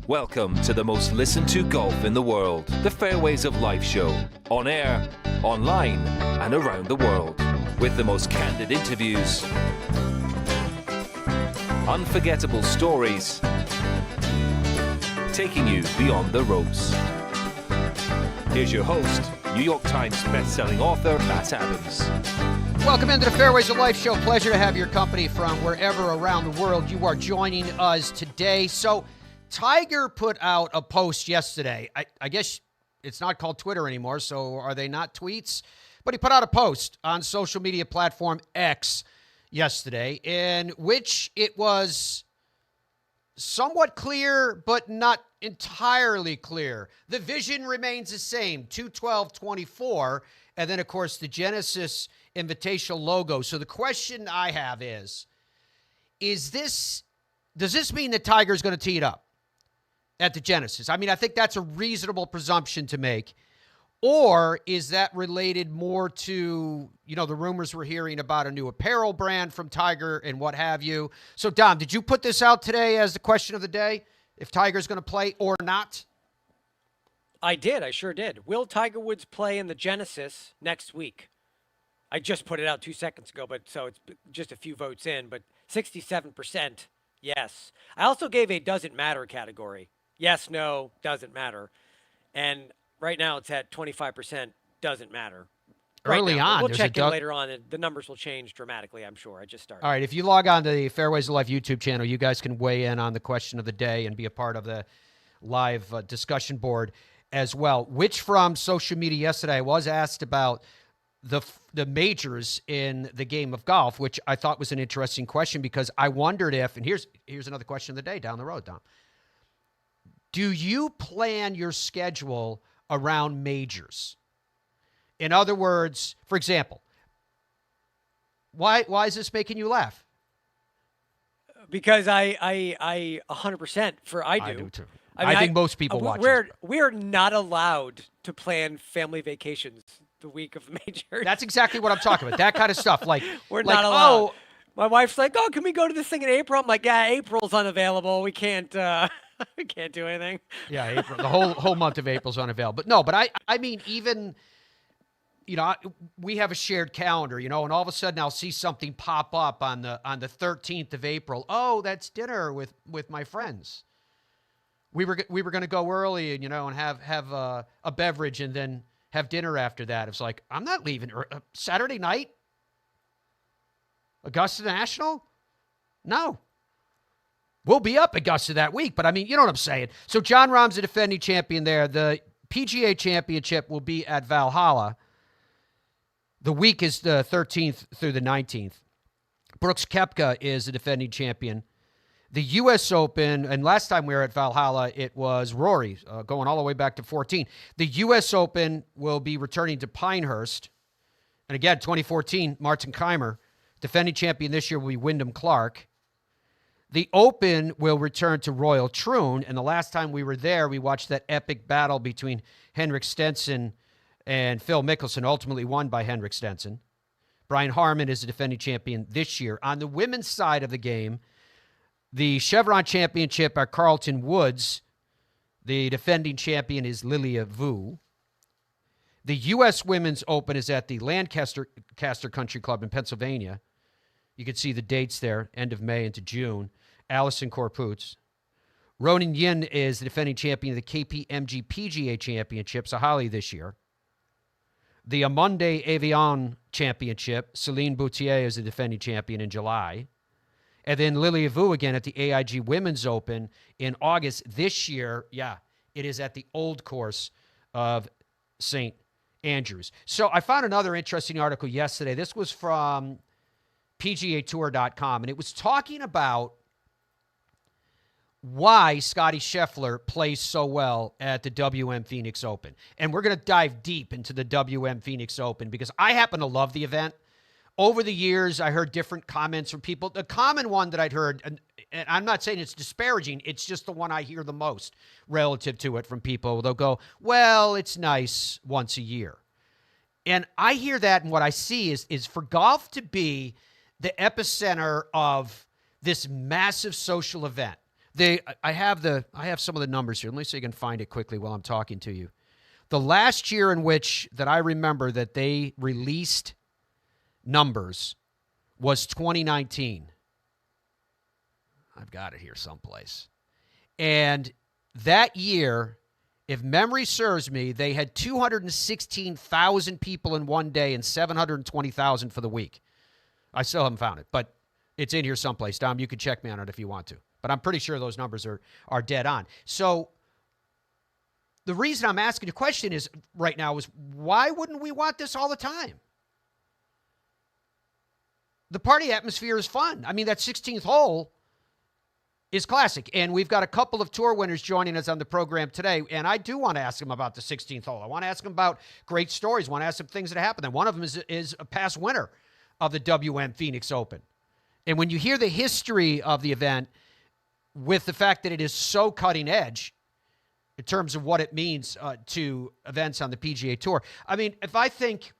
Welcome to the most listened to golf in the world, the Fairways of Life show, on air, online, and around the world, with the most candid interviews, unforgettable stories, taking you beyond the ropes. Here's your host, New York Times best-selling author, Matt Adams. Welcome into the Fairways of Life show. Pleasure to have your company from wherever around the world you are joining us today. So, Tiger put out a post yesterday. I guess it's not called Twitter anymore, so are they not tweets? But he put out a post on social media platform X yesterday in which it was somewhat clear, but not entirely clear. The vision remains the same, 2/12/24, and then, of course, the Genesis Invitational logo. So the question I have is does this mean that Tiger's going to tee it up at the Genesis? I mean, I think that's a reasonable presumption to make. Or is that related more to, the rumors we're hearing about a new apparel brand from Tiger and what have you? So, Dom, did you put this out today as the question of the day, if Tiger's going to play or not? I did. I sure did. Will Tiger Woods play in the Genesis next week? I just put it out 2 seconds ago, so it's just a few votes in, but 67%, yes. I also gave a doesn't matter category. Yes, no, doesn't matter. And right now it's at 25% doesn't matter. Early on. We'll check in later on. The numbers will change dramatically, I'm sure. I just started. All right, if you log on to the Fairways of Life YouTube channel, you guys can weigh in on the question of the day and be a part of the live discussion board as well. Which from social media yesterday, I was asked about the majors in the game of golf, which I thought was an interesting question because I wondered if, and here's another question of the day down the road, Dom. Do you plan your schedule around majors? In other words, for example, why is this making you laugh? Because I 100% I do. I do too. I think most people watch this. We're not allowed to plan family vacations the week of majors. That's exactly what I'm talking about. That kind of stuff. We're not allowed. My wife's like, "Oh, can we go to this thing in April?" I'm like, "Yeah, April's unavailable. We can't we can't do anything." Yeah, April. The whole month of April's unavailable. But I mean, even, we have a shared calendar, and all of a sudden I'll see something pop up on the 13th of April. Oh, that's dinner with my friends. We were going to go early and and have a beverage and then have dinner after that. It's like, I'm not leaving Saturday night. Augusta National? No. We'll be up Augusta that week, but I mean, you know what I'm saying. So Jon Rahm's the defending champion there. The PGA Championship will be at Valhalla. The week is the 13th through the 19th. Brooks Koepka is the defending champion. The U.S. Open, and last time we were at Valhalla, it was Rory, going all the way back to 14. The U.S. Open will be returning to Pinehurst. And again, 2014, Martin Keimer. Defending champion this year will be Wyndham Clark. The Open will return to Royal Troon, and the last time we were there, we watched that epic battle between Henrik Stenson and Phil Mickelson, ultimately won by Henrik Stenson. Brian Harman is the defending champion this year. On the women's side of the game, the Chevron Championship at Carlton Woods, the defending champion is Lilia Vu. The U.S. Women's Open is at the Lancaster Country Club in Pennsylvania. You can see the dates there, end of May into June. Allison Corputz. Ronan Yin is the defending champion of the KPMG PGA Championship, Sahali this year. The Amundi Avion Championship, Celine Boutier is the defending champion in July. And then Lilia Vu again at the AIG Women's Open in August this year. Yeah, it is at the Old Course of St. Andrews. So I found another interesting article yesterday. This was from PGAtour.com, and it was talking about why Scottie Scheffler plays so well at the WM Phoenix Open. And we're going to dive deep into the WM Phoenix Open because I happen to love the event. Over the years, I heard different comments from people. The common one that I'd heard, and I'm not saying it's disparaging, it's just the one I hear the most relative to it from people. They'll go, well, it's nice once a year. And I hear that, and what I see is for golf to be the epicenter of this massive social event, I have some of the numbers here. Let me see if I can find it quickly while I'm talking to you. The last year in which that I remember that they released numbers was 2019. I've got it here someplace. And that year, if memory serves me, they had 216,000 people in one day and 720,000 for the week. I still haven't found it, but it's in here someplace. Dom, you can check me on it if you want to. But I'm pretty sure those numbers are dead on. So the reason I'm asking the question is right now is why wouldn't we want this all the time? The party atmosphere is fun. I mean, that 16th hole is classic. And we've got a couple of tour winners joining us on the program today. And I do want to ask them about the 16th hole. I want to ask them about great stories. I want to ask them things that happened. And one of them is a past winner of the WM Phoenix Open. And when you hear the history of the event, with the fact that it is so cutting edge in terms of what it means to events on the PGA Tour. I mean, if I think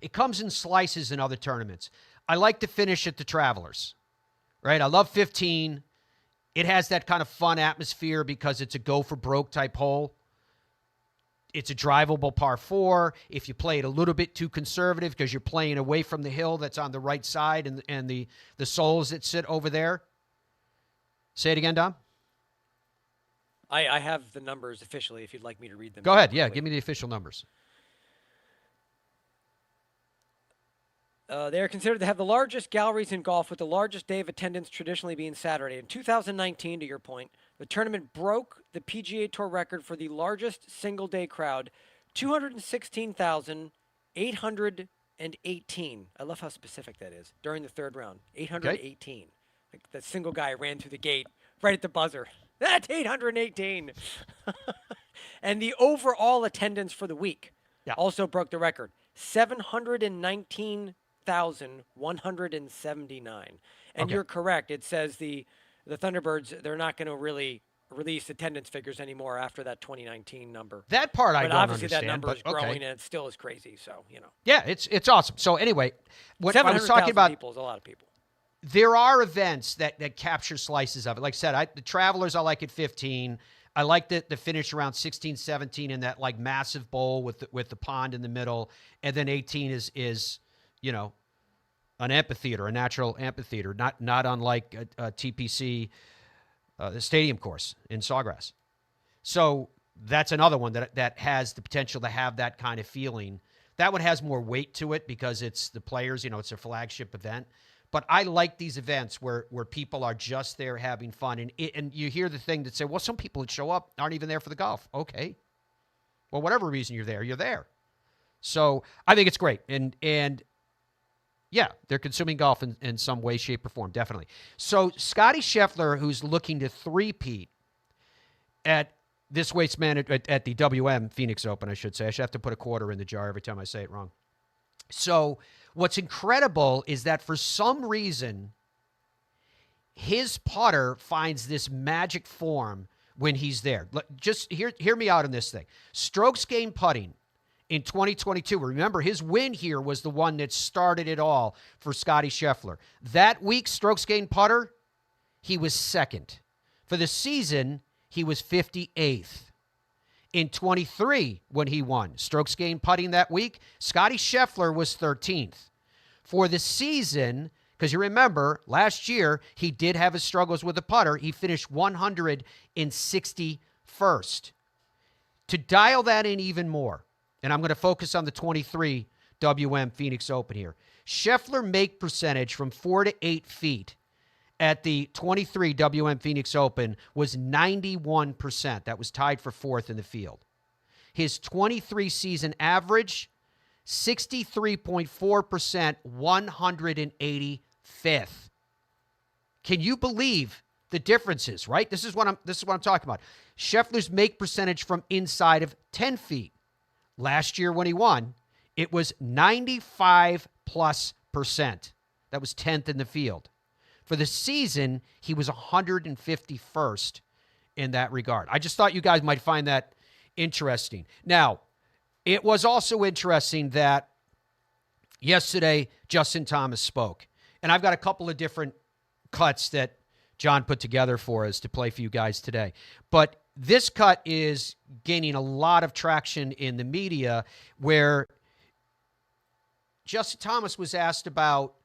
it comes in slices in other tournaments, I like to finish at the Travelers, right? I love 15. It has that kind of fun atmosphere because it's a go-for-broke type hole. It's a drivable par 4. If you play it a little bit too conservative because you're playing away from the hill that's on the right side and the souls that sit over there. Say it again, Dom. I have the numbers officially if you'd like me to read them. Go ahead. Yeah, give me the official numbers. They are considered to have the largest galleries in golf, with the largest day of attendance traditionally being Saturday. In 2019, to your point, the tournament broke the PGA Tour record for the largest single-day crowd, 216,818. I love how specific that is. During the third round, 818. Okay. Like that single guy ran through the gate right at the buzzer. That's 818. And the overall attendance for the week also broke the record, 719,179. And you're correct. It says the Thunderbirds, they're not going to really release attendance figures anymore after that 2019 number. That part I don't understand. But obviously that number is growing and it still is crazy. So, you know. Yeah, it's awesome. So anyway, what I was talking about, people is a lot of people. There are events that capture slices of it. Like I said, the Travelers I like at 15. I like the finish around 16, 17 in that like massive bowl with the pond in the middle. And then 18 is you know, an amphitheater, a natural amphitheater, not unlike a TPC, the stadium course in Sawgrass. So that's another one that has the potential to have that kind of feeling. That one has more weight to it because it's the players, it's a flagship event. But I like these events where people are just there having fun. And you hear the thing that say, well, some people that show up aren't even there for the golf. Okay. Well, whatever reason you're there, you're there. So I think it's great. And yeah, they're consuming golf in some way, shape, or form, definitely. So Scottie Scheffler, who's looking to three-peat at this Waste Management, at the WM Phoenix Open, I should say. I should have to put a quarter in the jar every time I say it wrong. So what's incredible is that for some reason, his putter finds this magic form when he's there. Just hear me out on this thing. Strokes gained putting in 2022. Remember, his win here was the one that started it all for Scottie Scheffler. That week, strokes gained putter, he was second. For the season, he was 58th. In 23, when he won strokes gained putting that week, Scottie Scheffler was 13th. For the season, because you remember, last year, he did have his struggles with the putter. He finished 161st. To dial that in even more, and I'm going to focus on the 23 WM Phoenix Open here. Scheffler make percentage from 4 to 8 feet at the 23 WM Phoenix Open was 91%. That was tied for fourth in the field. His 23 season average, 63.4%, 185th. Can you believe the differences, right? This is what I'm talking about. Scheffler's make percentage from inside of 10 feet. Last year when he won, it was 95+%. That was 10th in the field. For the season, he was 151st in that regard. I just thought you guys might find that interesting. Now, it was also interesting that yesterday Justin Thomas spoke. And I've got a couple of different cuts that Jon put together for us to play for you guys today. But this cut is gaining a lot of traction in the media, where Justin Thomas was asked about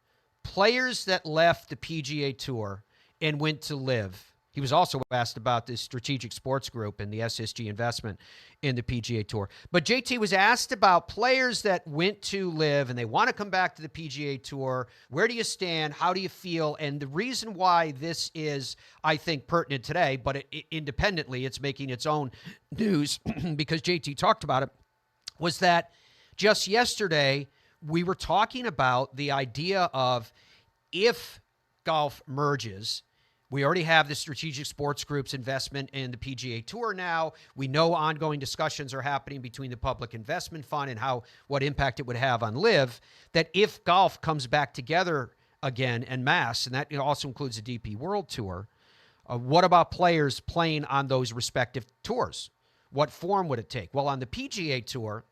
players that left the PGA Tour and went to LIV. He was also asked about the Strategic Sports Group and the SSG investment in the PGA Tour. But JT was asked about players that went to LIV and they want to come back to the PGA Tour. Where do you stand? How do you feel? And the reason why this is, I think, pertinent today, but independently, it's making its own news because JT talked about it, was that just yesterday we were talking about the idea of, if golf merges, we already have the Strategic Sports Group's investment in the PGA Tour now. We know ongoing discussions are happening between the Public Investment Fund and what impact it would have on LIV, that if golf comes back together again en masse, and that also includes the DP World Tour, what about players playing on those respective tours? What form would it take? Well, on the PGA Tour,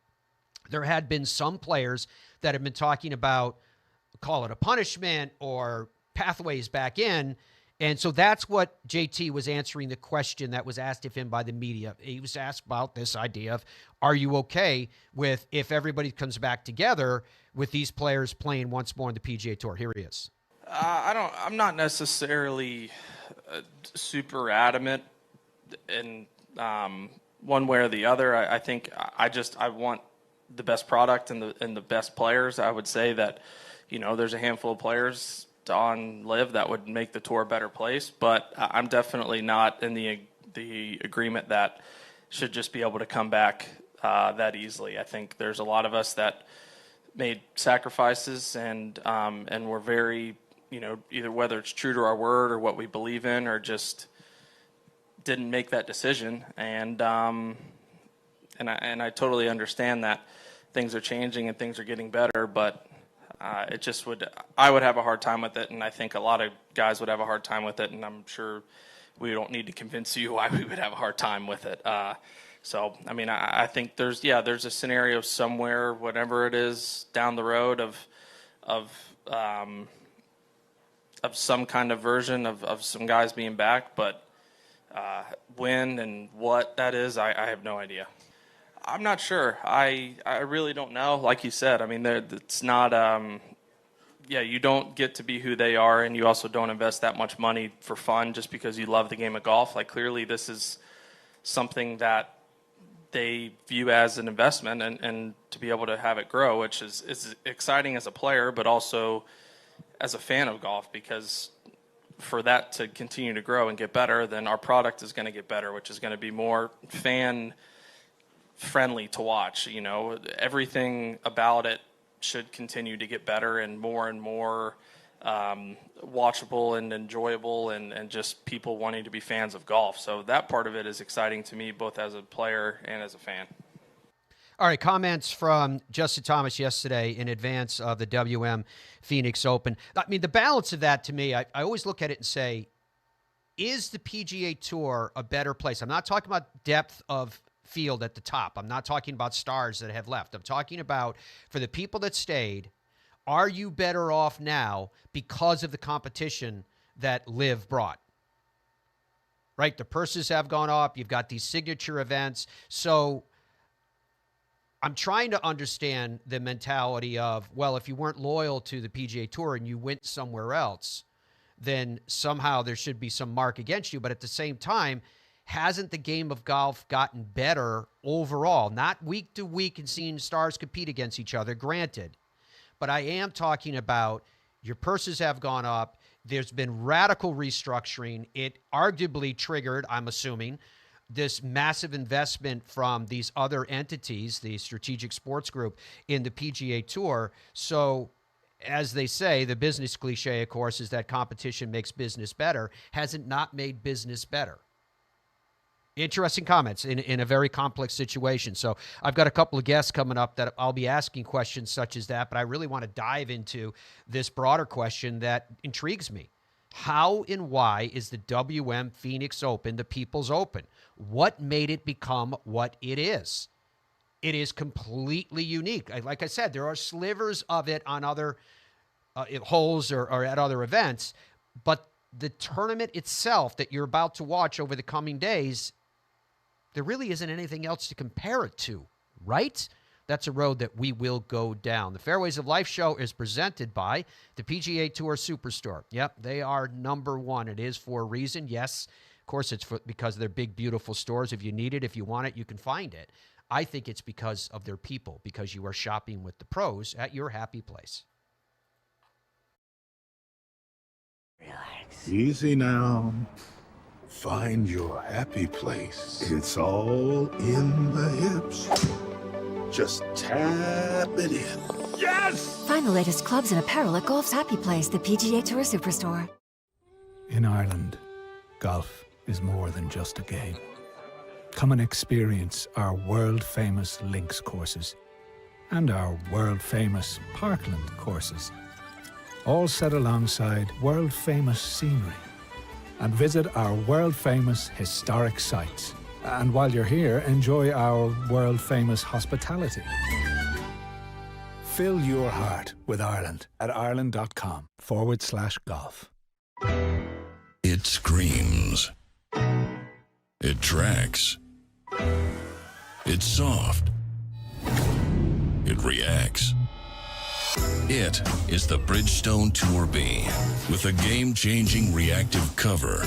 there had been some players that have been talking about, call it a punishment or pathways back in. And so that's what JT was answering the question that was asked of him by the media. He was asked about this idea of, are you okay with, if everybody comes back together, with these players playing once more on the PGA Tour? Here he is. I'm not necessarily super adamant in one way or the other. I think I want the best product and the best players. I would say that, there's a handful of players on LIV that would make the tour a better place, but I'm definitely not in the agreement that should just be able to come back that easily. I think there's a lot of us that made sacrifices and we're very, either whether it's true to our word or what we believe in, or just didn't make that decision. And I totally understand that things are changing and things are getting better, but I would have a hard time with it, and I think a lot of guys would have a hard time with it, and I'm sure we don't need to convince you why we would have a hard time with it. I think there's a scenario somewhere, whatever it is, down the road of some kind of version of some guys being back, but when and what that is, I have no idea. I'm not sure. I really don't know. Like you said, it's not. You don't get to be who they are, and you also don't invest that much money for fun just because you love the game of golf. Like, clearly, this is something that they view as an investment, and to be able to have it grow, which is exciting as a player, but also as a fan of golf, because for that to continue to grow and get better, then our product is going to get better, which is going to be more fan friendly to watch. Everything about it should continue to get better and more watchable and enjoyable, and just people wanting to be fans of golf. So that part of it is exciting to me, both as a player and as a fan. All right, comments from Justin Thomas yesterday in advance of the WM Phoenix Open. The balance of that, to me, I always look at it and say, is the PGA Tour a better place? I'm not talking about depth of field at the top. I'm not talking about stars that have left. I'm talking about, for the people that stayed, are you better off now because of the competition that LIV brought? Right? The purses have gone up. You've got these signature events. So I'm trying to understand the mentality of, well, if you weren't loyal to the PGA Tour and you went somewhere else, then somehow there should be some mark against you. But at the same time, hasn't the game of golf gotten better overall? Not week to week and seeing stars compete against each other, granted. But I am talking about your purses have gone up. There's been radical restructuring. It arguably triggered, I'm assuming, this massive investment from these other entities, the Strategic Sports Group, in the PGA Tour. So, as they say, the business cliche, of course, is that competition makes business better. Has it not made business better? Interesting comments in a very complex situation. So I've got a couple of guests coming up that I'll be asking questions such as that, but I really want to dive into this broader question that intrigues me. How and why is the WM Phoenix Open the People's Open? What made it become what it is? It is completely unique. Like I said, there are slivers of it on other holes or at other events, but the tournament itself that you're about to watch over the coming days, there really isn't anything else to compare it to, right? That's a road that we will go down. The Fairways of Life show is presented by the PGA Tour Superstore. Yep, they are number one. It is for a reason. Yes, of course, it's because of their big, beautiful stores. If you need it, if you want it, you can find it. I think it's because of their people, because you are shopping with the pros at your happy place. Relax. Easy now. Find your happy place. It's all in the hips. Just tap it in. Yes! Find the latest clubs and apparel at Golf's Happy Place, the PGA Tour Superstore. In Ireland, golf is more than just a game. Come and experience our world-famous links courses and our world-famous Parkland courses, all set alongside world-famous scenery. And visit our world-famous historic sites. And while you're here, enjoy our world-famous hospitality. Fill your heart with Ireland at ireland.com/golf. It screams. It tracks. It's soft. It reacts. It is the Bridgestone Tour B with a game-changing reactive cover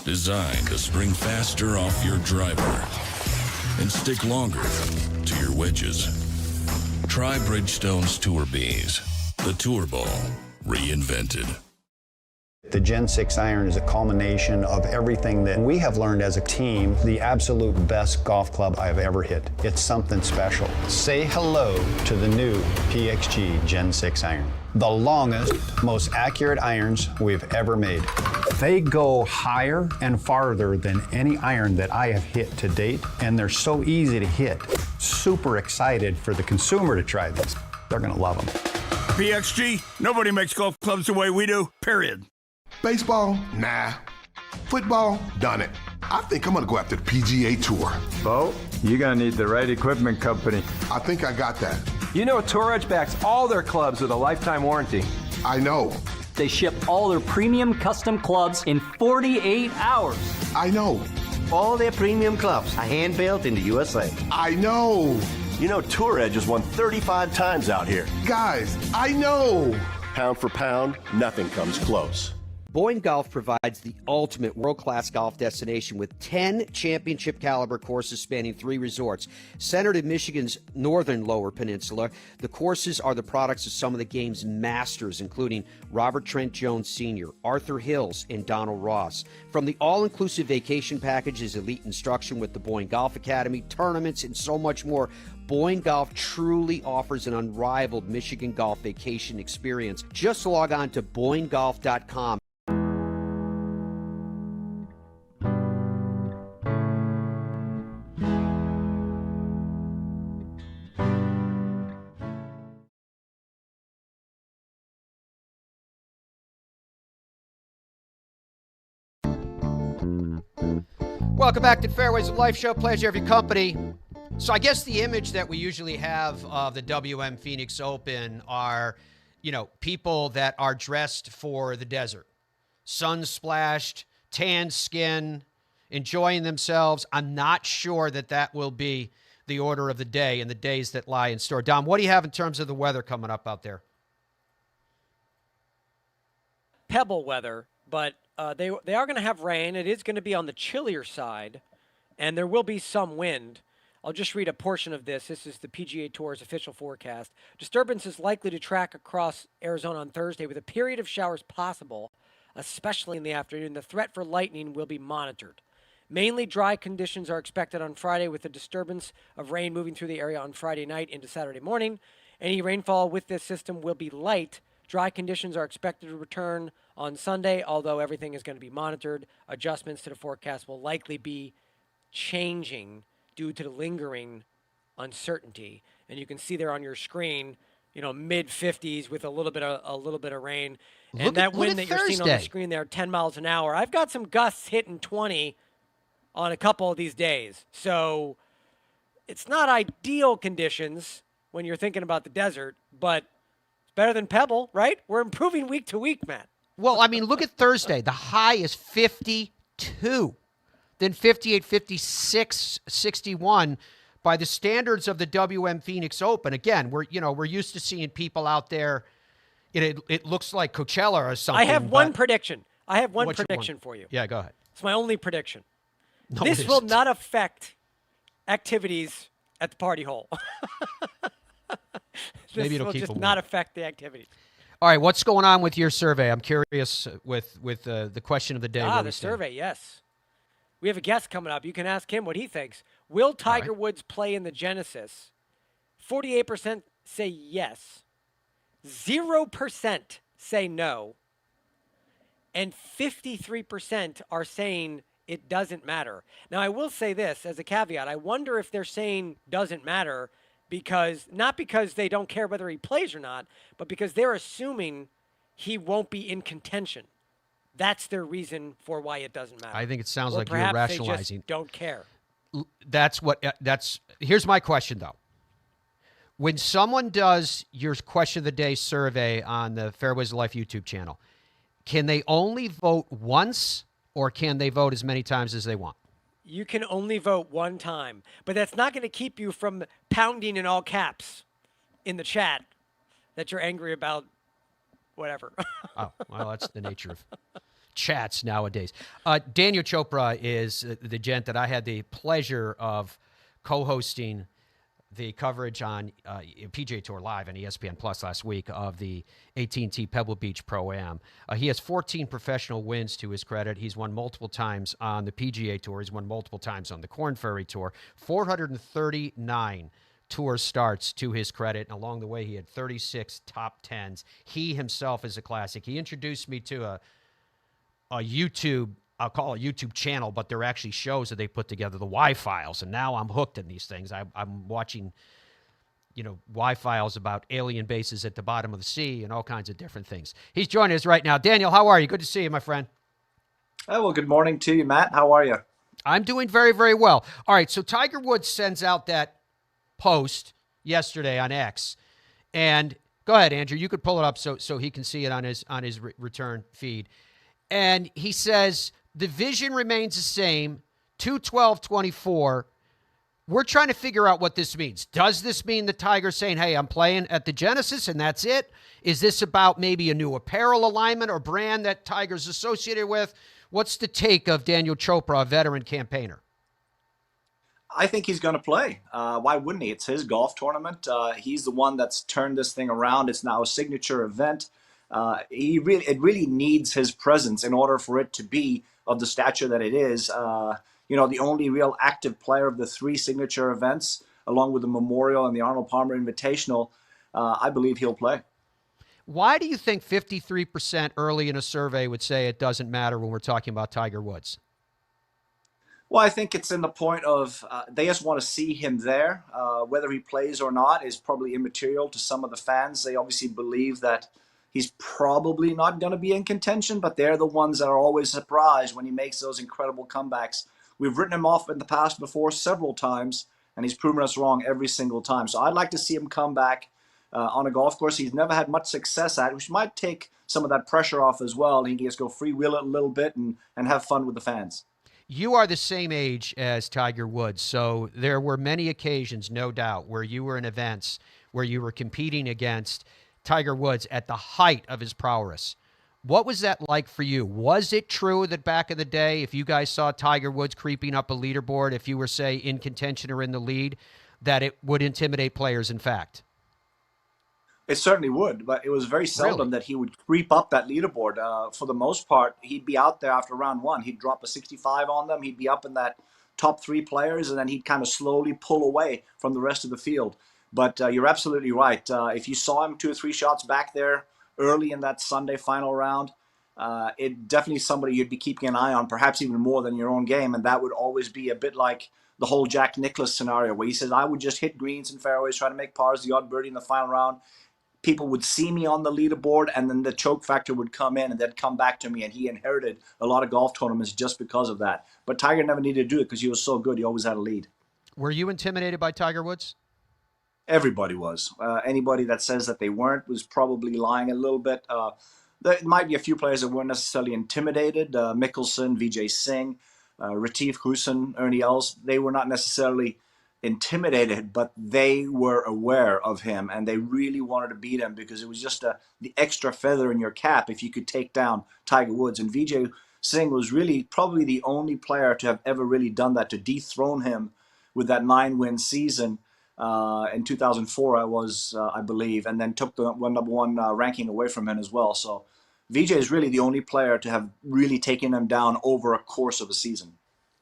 designed to spring faster off your driver and stick longer to your wedges. Try Bridgestone's Tour Bs, the Tour Ball reinvented. The Gen 6 iron is a culmination of everything that we have learned as a team, the absolute best golf club I've ever hit. It's something special. Say hello to the new PXG Gen 6 iron. The longest, most accurate irons we've ever made. They go higher and farther than any iron that I have hit to date, and they're so easy to hit. Super excited for the consumer to try this. They're gonna love them. PXG, nobody makes golf clubs the way we do, period. Baseball? Nah. Football? Done it. I think I'm gonna go after the PGA Tour. Bo, you're gonna need the right equipment company. I think I got that. You know Tour Edge backs all their clubs with a lifetime warranty. I know. They ship all their premium custom clubs in 48 hours. I know. All their premium clubs are hand-built in the USA. I know. You know Tour Edge has won 35 times out here. Guys, I know. Pound for pound, nothing comes close. Boyne Golf provides the ultimate world-class golf destination with 10 championship-caliber courses spanning 3 resorts. Centered in Michigan's northern Lower Peninsula, the courses are the products of some of the game's masters, including Robert Trent Jones Sr., Arthur Hills, and Donald Ross. From the all-inclusive vacation packages, elite instruction with the Boyne Golf Academy, tournaments, and so much more, Boyne Golf truly offers an unrivaled Michigan golf vacation experience. Just log on to BoyneGolf.com. Welcome back to the Fairways of Life show. Pleasure of your company. So I guess the image that we usually have of the WM Phoenix Open are, people that are dressed for the desert. Sun splashed, tan skin, enjoying themselves. I'm not sure that will be the order of the day and the days that lie in store. Dom, what do you have in terms of the weather coming up out there? Pebble weather, but they are going to have rain. It is going to be on the chillier side, and there will be some wind. I'll just read a portion of this. This is the PGA Tour's official forecast. Disturbance is likely to track across Arizona on Thursday with a period of showers possible, especially in the afternoon. The threat for lightning will be monitored. Mainly dry conditions are expected on Friday with a disturbance of rain moving through the area on Friday night into Saturday morning. Any rainfall with this system will be light. Dry conditions are expected to return on Sunday, although everything is going to be monitored. Adjustments to the forecast will likely be changing due to the lingering uncertainty. And you can see there on your screen, mid 50s with a little bit of rain. And that wind that you're seeing on the screen there, 10 miles an hour. I've got some gusts hitting 20 on a couple of these days. So it's not ideal conditions when you're thinking about the desert, but it's better than Pebble, right? We're improving week to week, Matt. Well, I mean, look at Thursday. The high is 52, then 58, 56, 61. By the standards of the WM Phoenix Open, again, we're used to seeing people out there. It looks like Coachella or something. I have one prediction. For you. Yeah, go ahead. It's my only prediction. No, this will not affect activities at the party hole. Maybe it'll will keep just them not warm. affect the activities. All right, what's going on with your survey? I'm curious with the question of the day. The survey, yes. We have a guest coming up. You can ask him what he thinks. Will Tiger Woods play in the Genesis? 48% say yes. 0% say no. And 53% are saying it doesn't matter. Now, I will say this as a caveat. I wonder if they're saying doesn't matter not because they don't care whether he plays or not, but because they're assuming he won't be in contention. That's their reason for why it doesn't matter. I think it sounds like you're perhaps rationalizing. They just don't care. Here's my question, though. When someone does your question of the day survey on the Fairways of Life YouTube channel, can they only vote once or can they vote as many times as they want? You can only vote one time, but that's not going to keep you from pounding in all caps in the chat that you're angry about whatever. Oh, well, that's the nature of chats nowadays. Daniel Chopra is the gent that I had the pleasure of co-hosting the coverage on PGA Tour Live and ESPN Plus last week of the AT&T Pebble Beach Pro-Am. He has 14 professional wins to his credit. He's won multiple times on the PGA Tour. He's won multiple times on the Korn Ferry Tour. 439 tour starts to his credit, and along the way he had 36 top 10s. He himself is a classic. He introduced me to a YouTube, I'll call it a YouTube channel, but they're actually shows that they put together, the Y-Files, and now I'm hooked in these things. I'm watching, Y-Files about alien bases at the bottom of the sea and all kinds of different things. He's joining us right now. Daniel, how are you? Good to see you, my friend. Oh, well, good morning to you, Matt. How are you? I'm doing very, very well. All right, so Tiger Woods sends out that post yesterday on X, and go ahead, Andrew. You could pull it up so he can see it on his return feed. And he says the vision remains the same, 2/12/24. We're trying to figure out what this means. Does this mean the Tiger's saying, hey, I'm playing at the Genesis and that's it? Is this about maybe a new apparel alignment or brand that Tiger's associated with? What's the take of Daniel Chopra, a veteran campaigner? I think he's going to play. Why wouldn't he? It's his golf tournament. He's the one that's turned this thing around. It's now a signature event. It really needs his presence in order for it to be of the stature that it is. The only real active player of the three signature events, along with the Memorial and the Arnold Palmer Invitational, I believe he'll play. Why do you think 53% early in a survey would say it doesn't matter when we're talking about Tiger Woods? Well, I think it's in the point of they just want to see him there. Whether he plays or not is probably immaterial to some of the fans. They obviously believe that he's probably not going to be in contention, but they're the ones that are always surprised when he makes those incredible comebacks. We've written him off in the past before several times, and he's proven us wrong every single time. So I'd like to see him come back on a golf course he's never had much success at, which might take some of that pressure off as well. He can just go freewheel it a little bit and have fun with the fans. You are the same age as Tiger Woods, so there were many occasions, no doubt, where you were in events where you were competing against Tiger Woods at the height of his prowess. What was that like for you? Was it true that back in the day, if you guys saw Tiger Woods creeping up a leaderboard, if you were, say, in contention or in the lead, that it would intimidate players, in fact? It certainly would, but it was very seldom that he would creep up that leaderboard. For the most part, he'd be out there after round one. He'd drop a 65 on them. He'd be up in that top three players, and then he'd kind of slowly pull away from the rest of the field. But you're absolutely right. If you saw him 2 or 3 shots back there early in that Sunday final round, it definitely somebody you'd be keeping an eye on, perhaps even more than your own game. And that would always be a bit like the whole Jack Nicklaus scenario where he says, I would just hit greens and fairways, try to make pars, the odd birdie in the final round. People would see me on the leaderboard, and then the choke factor would come in, and they'd come back to me, and he inherited a lot of golf tournaments just because of that. But Tiger never needed to do it because he was so good. He always had a lead. Were you intimidated by Tiger Woods? Everybody was. Anybody that says that they weren't was probably lying a little bit. There might be a few players that weren't necessarily intimidated. Mickelson, Vijay Singh, Retief Hussain, Ernie Els, they were not necessarily intimidated, but they were aware of him and they really wanted to beat him because it was just the extra feather in your cap if you could take down Tiger Woods. And Vijay Singh was really probably the only player to have ever really done that, to dethrone him with that 9-win season in 2004, I believe, and then took the number one ranking away from him as well. So Vijay is really the only player to have really taken him down over a course of a season.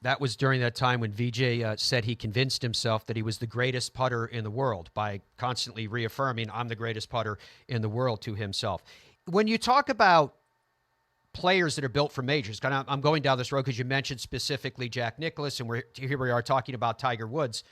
That was during that time when Vijay said he convinced himself that he was the greatest putter in the world by constantly reaffirming, I'm the greatest putter in the world to himself. When you talk about players that are built for majors, I'm going down this road because you mentioned specifically Jack Nicklaus, and here we are talking about Tiger Woods,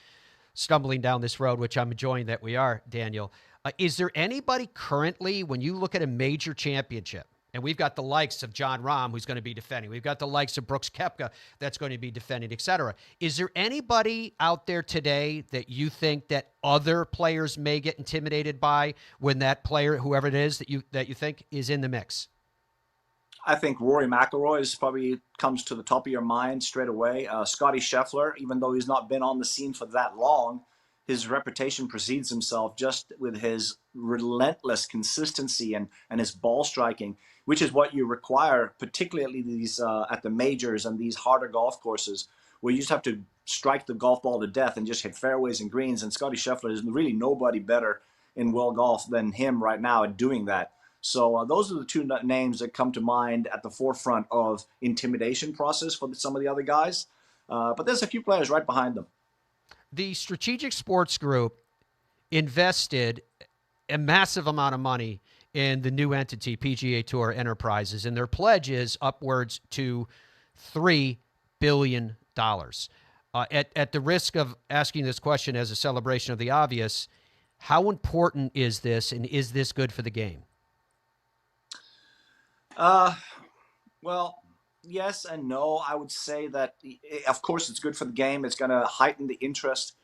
stumbling down this road, which I'm enjoying that we are, Daniel. Is there anybody currently, when you look at a major championship, and we've got the likes of Jon Rahm, who's going to be defending. We've got the likes of Brooks Koepka that's going to be defending, et cetera. Is there anybody out there today that you think that other players may get intimidated by when that player, whoever it is that you think is in the mix? I think Rory McIlroy is probably comes to the top of your mind straight away. Scotty Scheffler, even though he's not been on the scene for that long, his reputation precedes himself just with his relentless consistency and his ball striking, which is what you require, particularly these at the majors and these harder golf courses where you just have to strike the golf ball to death and just hit fairways and greens. And Scotty Scheffler is really nobody better in world golf than him right now at doing that. So those are the two names that come to mind at the forefront of intimidation process for some of the other guys. But there's a few players right behind them. The Strategic Sports Group invested a massive amount of money in the new entity, PGA Tour Enterprises, and their pledge is upwards to $3 billion. At the risk of asking this question as a celebration of the obvious, how important is this, and is this good for the game? Well, yes and no. I would say that, of course, it's good for the game. It's going to heighten the interest.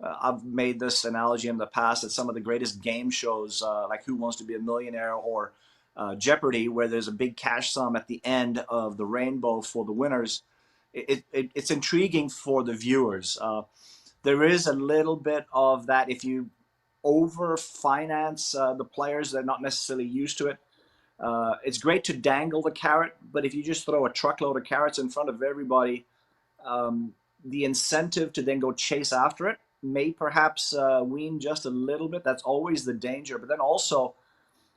I've made this analogy in the past that some of the greatest game shows, like Who Wants to Be a Millionaire or Jeopardy, where there's a big cash sum at the end of the rainbow for the winners, it's intriguing for the viewers. There is a little bit of that if you over-finance the players that are not necessarily used to it. It's great to dangle the carrot, but if you just throw a truckload of carrots in front of everybody, the incentive to then go chase after it may perhaps wean just a little bit. That's always the danger. But then also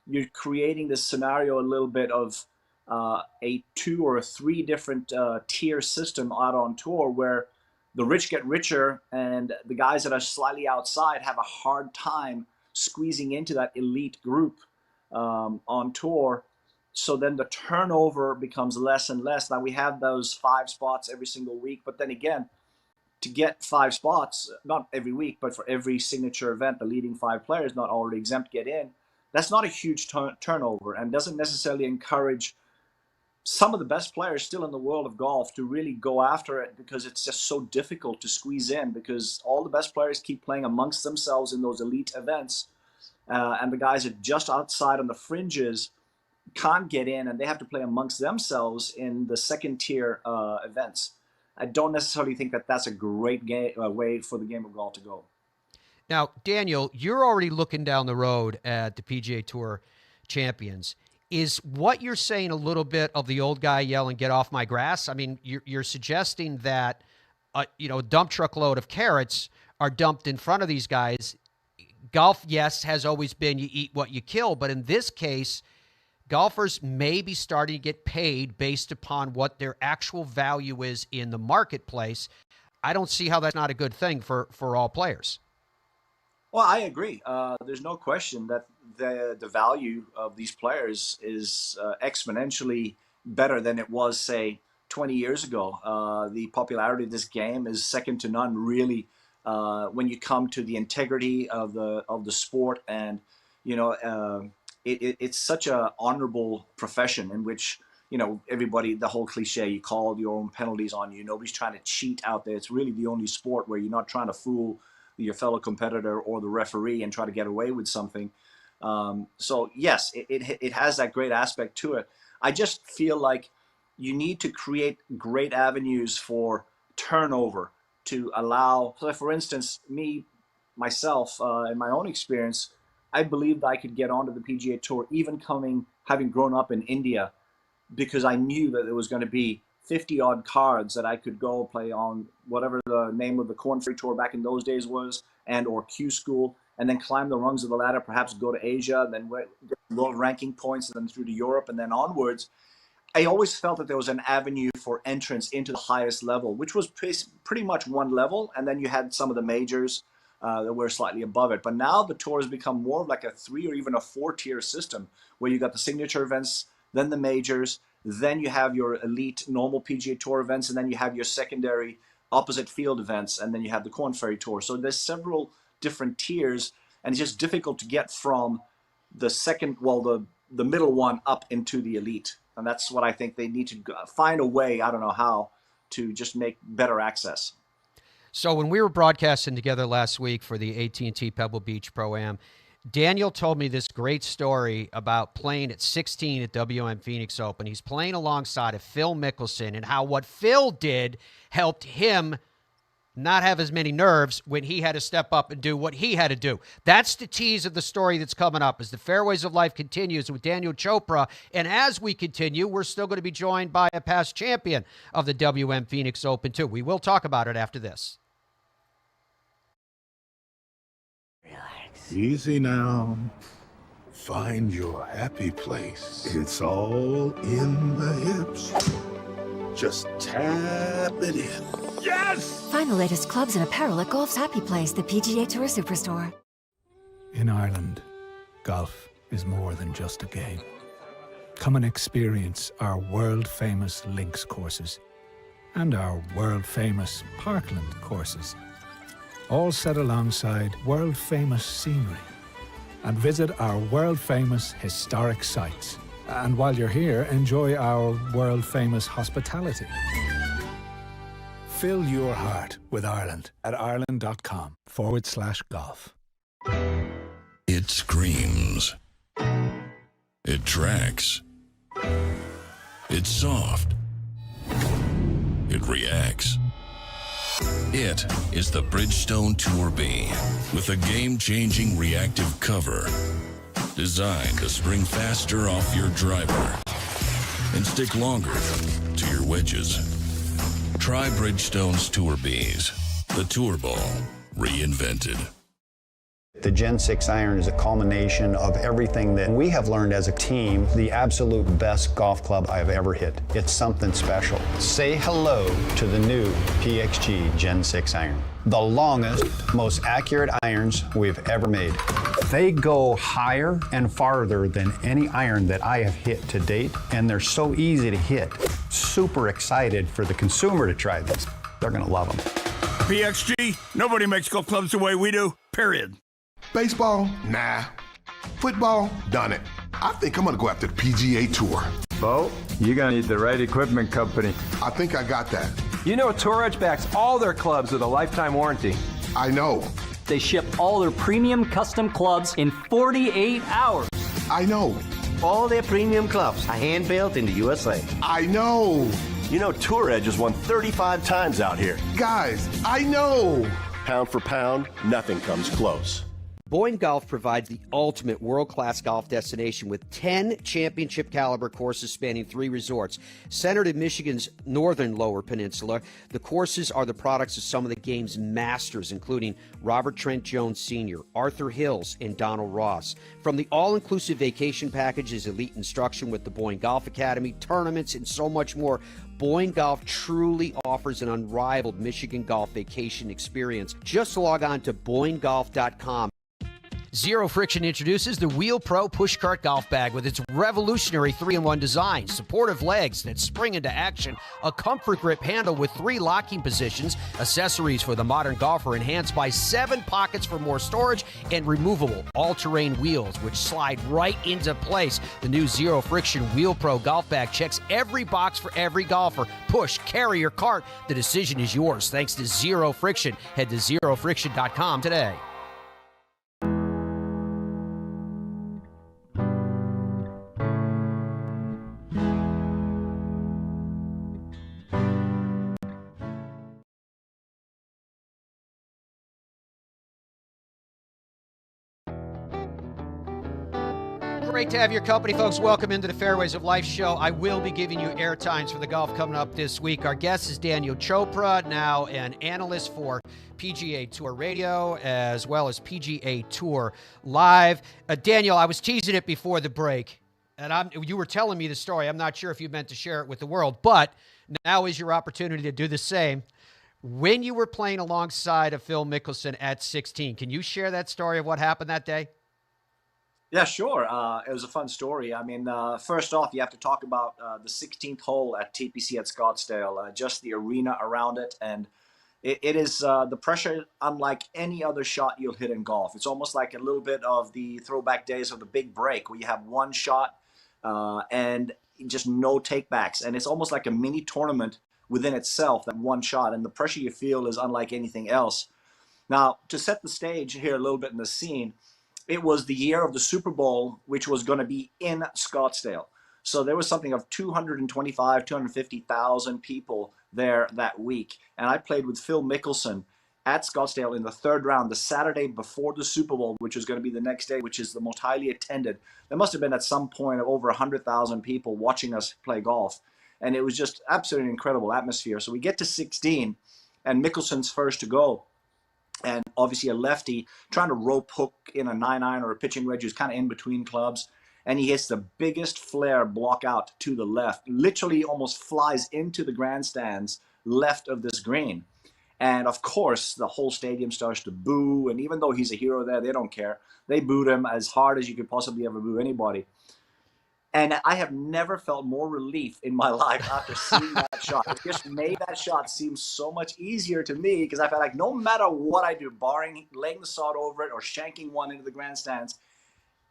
you're creating this scenario a little bit of a 2 or 3 different tier system out on tour where the rich get richer and the guys that are slightly outside have a hard time squeezing into that elite group on tour. So then the turnover becomes less and less. Now we have those 5 spots every single week, but then again, to get 5 spots, not every week, but for every signature event, the leading 5 players not already exempt get in. That's not a huge turnover and doesn't necessarily encourage some of the best players still in the world of golf to really go after it, because it's just so difficult to squeeze in, because all the best players keep playing amongst themselves in those elite events. And the guys that are just outside on the fringes can't get in, and they have to play amongst themselves in the second tier events. I don't necessarily think that that's a great way for the game of golf to go. Now, Daniel, you're already looking down the road at the PGA Tour champions. Is what you're saying a little bit of the old guy yelling, "Get off my grass"? I mean, you're suggesting that a dump truck load of carrots are dumped in front of these guys. Golf, yes, has always been you eat what you kill, but in this case, golfers may be starting to get paid based upon what their actual value is in the marketplace. I don't see how that's not a good thing for all players. Well, I agree. There's no question that the value of these players is exponentially better than it was, say, 20 years ago. The popularity of this game is second to none, really, when you come to the integrity of the sport. And it's such a honorable profession in which everybody, the whole cliche, you call your own penalties on you. Nobody's trying to cheat out there. It's really the only sport where you're not trying to fool your fellow competitor or the referee and try to get away with something. So yes, it has that great aspect to it. I just feel like you need to create great avenues for turnover to allow. So for instance, myself, in my own experience, I believed I could get onto the PGA Tour, even having grown up in India, because I knew that there was going to be 50 odd cards that I could go play on whatever the name of the Corn Ferry Tour back in those days was, and or Q School, and then climb the rungs of the ladder, perhaps go to Asia, and then get world ranking points, and then through to Europe, and then onwards. I always felt that there was an avenue for entrance into the highest level, which was pretty much one level, and then you had some of the majors that were slightly above it. But now the tour has become more of like a 3 or even a 4-tier system, where you got the signature events, then the majors, then you have your elite normal PGA Tour events, and then you have your secondary opposite field events, and then you have the Corn Ferry Tour. So there's several different tiers, and it's just difficult to get from the middle one up into the elite. And that's what I think they need to find a way, I don't know how, to just make better access. So when we were broadcasting together last week for the AT&T Pebble Beach Pro-Am, Daniel told me this great story about playing at 16 at WM Phoenix Open. He's playing alongside of Phil Mickelson, and how what Phil did helped him not have as many nerves when he had to step up and do what he had to do. That's the tease of the story that's coming up as the Fairways of Life continues with Daniel Chopra. And as we continue, we're still going to be joined by a past champion of the WM Phoenix Open, too. We will talk about it after this. Relax. Easy now. Find your happy place. It's all in the hips. Just tap it in. Yes! Find the latest clubs and apparel at Golf's Happy Place, the PGA Tour Superstore. In Ireland, golf is more than just a game. Come and experience our world-famous links courses and our world-famous parkland courses, all set alongside world-famous scenery. And visit our world-famous historic sites. And while you're here, enjoy our world-famous hospitality. Fill your heart with Ireland at ireland.com/golf. It screams. It tracks. It's soft. It reacts. It is the Bridgestone Tour B with a game-changing reactive cover designed to spring faster off your driver and stick longer to your wedges. Try Bridgestone's Tour Bs, the Tour Ball reinvented. The Gen 6 iron is a culmination of everything that we have learned as a team, the absolute best golf club I have ever hit. It's something special. Say hello to the new PXG Gen 6 iron. The longest, most accurate irons we've ever made. They go higher and farther than any iron that I have hit to date, and they're so easy to hit. Super excited for the consumer to try this. They're gonna love them. PXG, nobody makes golf clubs the way we do, period. Baseball? Nah. Football? Done it. I think I'm gonna go after the PGA Tour. Bo, you're gonna need the right equipment company. I think I got that. You know Tour Edge backs all their clubs with a lifetime warranty. I know. They ship all their premium custom clubs in 48 hours. I know. All their premium clubs are hand-built in the USA. I know. You know Tour Edge has won 35 times out here. Guys, I know. Pound for pound, nothing comes close. Boyne Golf provides the ultimate world-class golf destination with 10 championship-caliber courses spanning 3 resorts. Centered in Michigan's northern Lower Peninsula, the courses are the products of some of the game's masters, including Robert Trent Jones Sr., Arthur Hills, and Donald Ross. From the all-inclusive vacation packages, elite instruction with the Boyne Golf Academy, tournaments, and so much more, Boyne Golf truly offers an unrivaled Michigan golf vacation experience. Just log on to BoyneGolf.com. Zero Friction introduces the Wheel Pro Pushcart Golf Bag with its revolutionary 3-in-1 design, supportive legs that spring into action, a comfort grip handle with 3 locking positions, accessories for the modern golfer enhanced by 7 pockets for more storage, and removable all-terrain wheels which slide right into place. The new Zero Friction Wheel Pro Golf Bag checks every box for every golfer. Push, carry, or cart, the decision is yours thanks to Zero Friction. Head to ZeroFriction.com today. Great to have your company, folks. Welcome into the Fairways of Life show. I will be giving you air times for the golf coming up this week. Our guest is Daniel Chopra, now an analyst for PGA Tour Radio as well as PGA Tour Live. Daniel, I was teasing it before the break, and you were telling me the story. I'm not sure if you meant to share it with the world, but now is your opportunity to do the same. When you were playing alongside of Phil Mickelson at 16, can you share that story of what happened that day? Yeah, sure. It was a fun story. I mean, first off, you have to talk about the 16th hole at TPC at Scottsdale, just the arena around it. And it is the pressure unlike any other shot you'll hit in golf. It's almost like a little bit of the throwback days of the big break where you have one shot and just no takebacks. And it's almost like a mini tournament within itself, that one shot. And the pressure you feel is unlike anything else. Now, to set the stage here a little bit in the scene, it was the year of the Super Bowl, which was going to be in Scottsdale. So there was something of 225, 250,000 people there that week. And I played with Phil Mickelson at Scottsdale in the third round, the Saturday before the Super Bowl, which was going to be the next day, which is the most highly attended. There must have been at some point of over 100,000 people watching us play golf. And it was just absolutely incredible atmosphere. So we get to 16, and Mickelson's first to go. And obviously a lefty trying to rope hook in a 9-iron or a pitching wedge who's kind of in between clubs. And he hits the biggest flare block out to the left, literally almost flies into the grandstands left of this green. And of course, the whole stadium starts to boo. And even though he's a hero there, they don't care. They booed him as hard as you could possibly ever boo anybody. And I have never felt more relief in my life after seeing that shot. It just made that shot seem so much easier to me because I felt like no matter what I do, barring laying the sod over it or shanking one into the grandstands,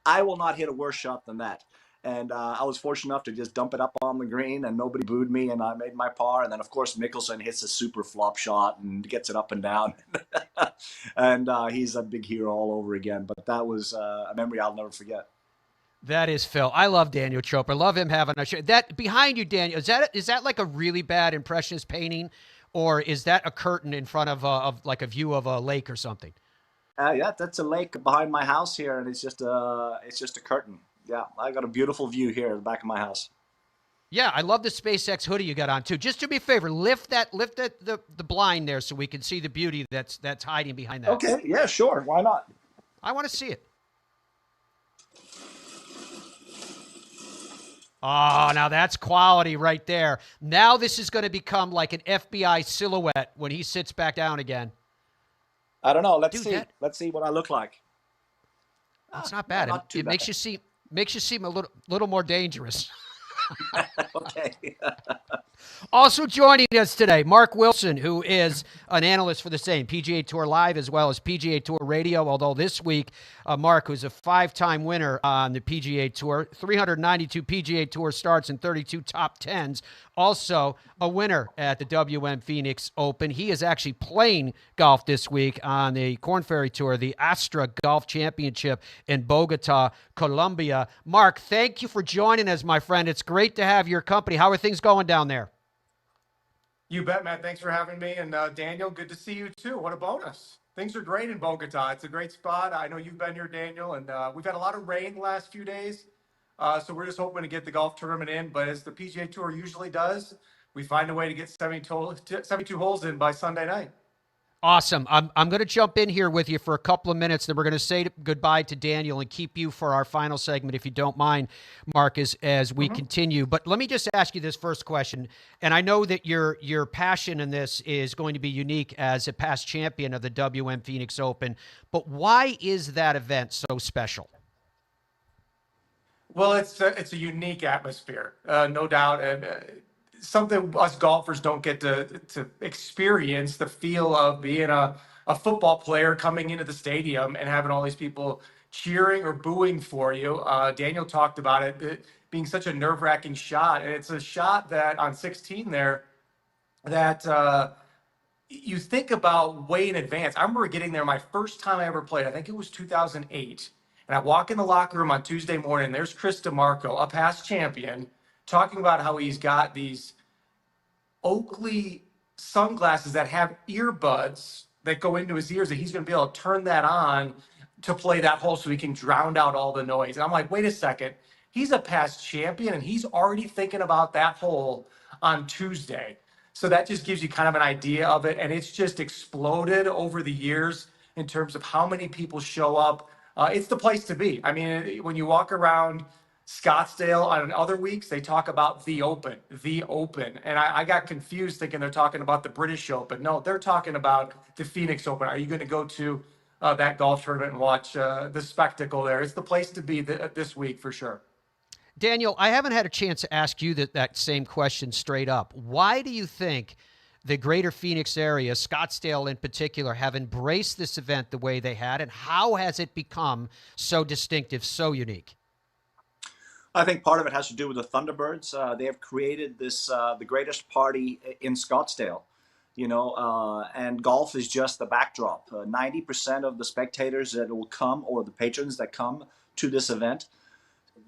I will not hit a worse shot than that. And I was fortunate enough to just dump it up on the green and nobody booed me and I made my par. And then, of course, Mickelson hits a super flop shot and gets it up and down. And he's a big hero all over again. But that was a memory I'll never forget. That is Phil. I love Daniel Chopra. Love him having a show. That behind you, Daniel, is that like a really bad impressionist painting, or is that a curtain in front of like a view of a lake or something? Yeah, that's a lake behind my house here, and it's just a curtain. Yeah, I got a beautiful view here at the back of my house. Yeah, I love the SpaceX hoodie you got on too. Just do me a favor, lift the blind there so we can see the beauty that's hiding behind that. Okay, yeah, sure. Why not? I want to see it. Oh, now that's quality right there. Now this is going to become like an FBI silhouette when he sits back down again. I don't know. Let's see. Let's see what I look like. It's not bad. It makes you seem a little more dangerous. Okay. Also joining us today, Mark Wilson, who is an analyst for the same PGA Tour Live as well as PGA Tour Radio, although this week, Mark, who's a 5-time winner on the PGA Tour, 392 PGA Tour starts and 32 top 10s, also a winner at the WM Phoenix Open. He is actually playing golf this week on the Korn Ferry Tour, the Astra Golf Championship in Bogota, Colombia. Mark, thank you for joining us, my friend. It's great to have your company. How are things going down there? You bet, Matt. Thanks for having me. And Daniel, good to see you too. What a bonus. Things are great in Bogota. It's a great spot. I know you've been here, Daniel, and we've had a lot of rain the last few days. So we're just hoping to get the golf tournament in. But as the PGA Tour usually does, we find a way to get 72 holes in by Sunday night. Awesome. I'm going to jump in here with you for a couple of minutes, then we're going to say goodbye to Daniel and keep you for our final segment, if you don't mind, Mark, as we continue. But let me just ask you this first question, and I know that your passion in this is going to be unique as a past champion of the WM Phoenix Open, but why is that event so special? Well, it's a unique atmosphere, no doubt. And something us golfers don't get to experience, the feel of being a football player coming into the stadium and having all these people cheering or booing for you. Daniel talked about it being such a nerve-wracking shot. And it's a shot that on 16 there that you think about way in advance. I remember getting there my first time I ever played. I think it was 2008. And I walk in the locker room on Tuesday morning. There's Chris DeMarco, a past champion, talking about how he's got these Oakley sunglasses that have earbuds that go into his ears, that he's going to be able to turn that on to play that hole so he can drown out all the noise. And I'm like, wait a second. He's a past champion, and he's already thinking about that hole on Tuesday. So that just gives you kind of an idea of it. And it's just exploded over the years in terms of how many people show up. It's the place to be. I mean, when you walk around Scottsdale on other weeks, they talk about the Open. And I got confused thinking they're talking about the British Open. No, they're talking about the Phoenix Open. Are you going to go to that golf tournament and watch the spectacle there? It's the place to be this week for sure. Daniel, I haven't had a chance to ask you that same question straight up. Why do you think the greater Phoenix area, Scottsdale in particular, have embraced this event the way they had, and how has it become so distinctive, so unique? I think part of it has to do with the Thunderbirds. They have created this the greatest party in Scottsdale, and golf is just the backdrop. 90% of the spectators that will come, or the patrons that come to this event,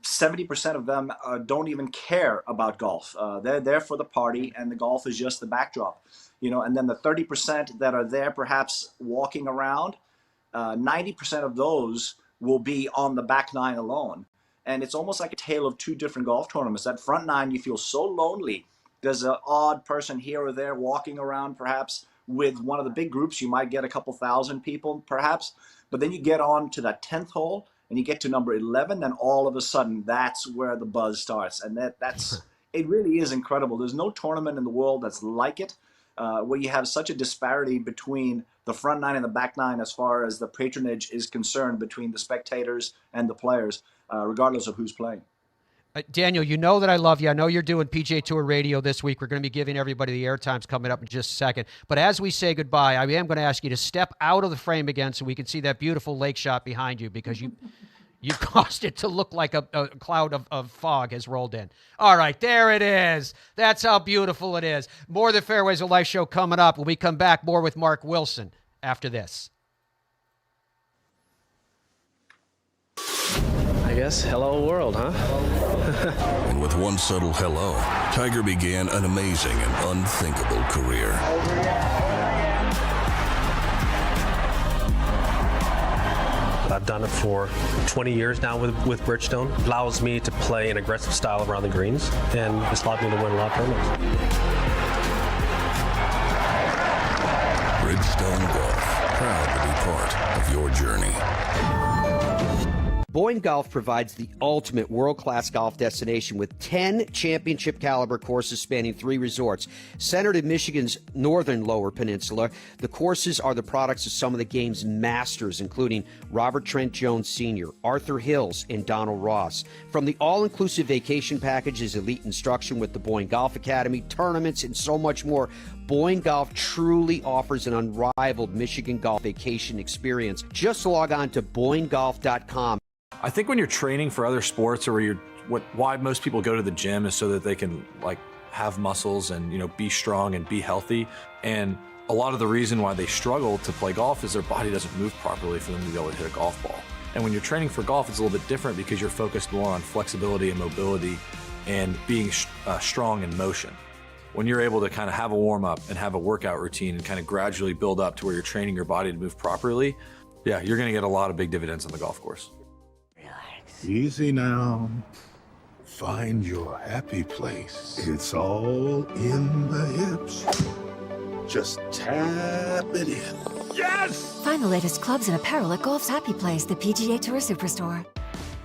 70% of them don't even care about golf. They're there for the party, and the golf is just the backdrop. And then the 30% that are there perhaps walking around, 90% of those will be on the back nine alone. And it's almost like a tale of two different golf tournaments. That front nine, you feel so lonely. There's an odd person here or there walking around, perhaps with one of the big groups. You might get a couple thousand people, perhaps. But then you get on to that 10th hole, and you get to number 11, then all of a sudden, that's where the buzz starts. And that's it really is incredible. There's no tournament in the world that's like it, where you have such a disparity between the front nine and the back nine as far as the patronage is concerned between the spectators and the players, regardless of who's playing. Daniel, you know that I love you. I know you're doing PGA Tour radio this week. We're going to be giving everybody the airtimes coming up in just a second. But as we say goodbye, I am going to ask you to step out of the frame again so we can see that beautiful lake shot behind you, because you caused it to look like a cloud of fog has rolled in. All right, there it is. That's how beautiful it is. More of the Fairways of Life show coming up. When we come back, more with Mark Wilson after this. I guess hello world, huh? And with one subtle hello, Tiger began an amazing and unthinkable career. I've done it for 20 years now with Bridgestone. It allows me to play an aggressive style around the greens, and it's allowed me to win a lot of tournaments. Bridgestone Golf, proud to be part of your journey. Boyne Golf provides the ultimate world-class golf destination with 10 championship-caliber courses spanning 3 resorts. Centered in Michigan's northern Lower Peninsula, the courses are the products of some of the game's masters, including Robert Trent Jones Sr., Arthur Hills, and Donald Ross. From the all-inclusive vacation packages, elite instruction with the Boyne Golf Academy, tournaments, and so much more, Boyne Golf truly offers an unrivaled Michigan golf vacation experience. Just log on to BoyneGolf.com. I think when you're training for other sports, or why most people go to the gym is so that they can have muscles and be strong and be healthy. And a lot of the reason why they struggle to play golf is their body doesn't move properly for them to be able to hit a golf ball. And when you're training for golf, it's a little bit different because you're focused more on flexibility and mobility and being strong in motion. When you're able to kind of have a warm up and have a workout routine and kind of gradually build up to where you're training your body to move properly, yeah, you're going to get a lot of big dividends on the golf course. Easy now. Find your happy place. It's all in the hips. Just tap it in. Yes! Find the latest clubs and apparel at Golf's Happy Place, the PGA Tour Superstore.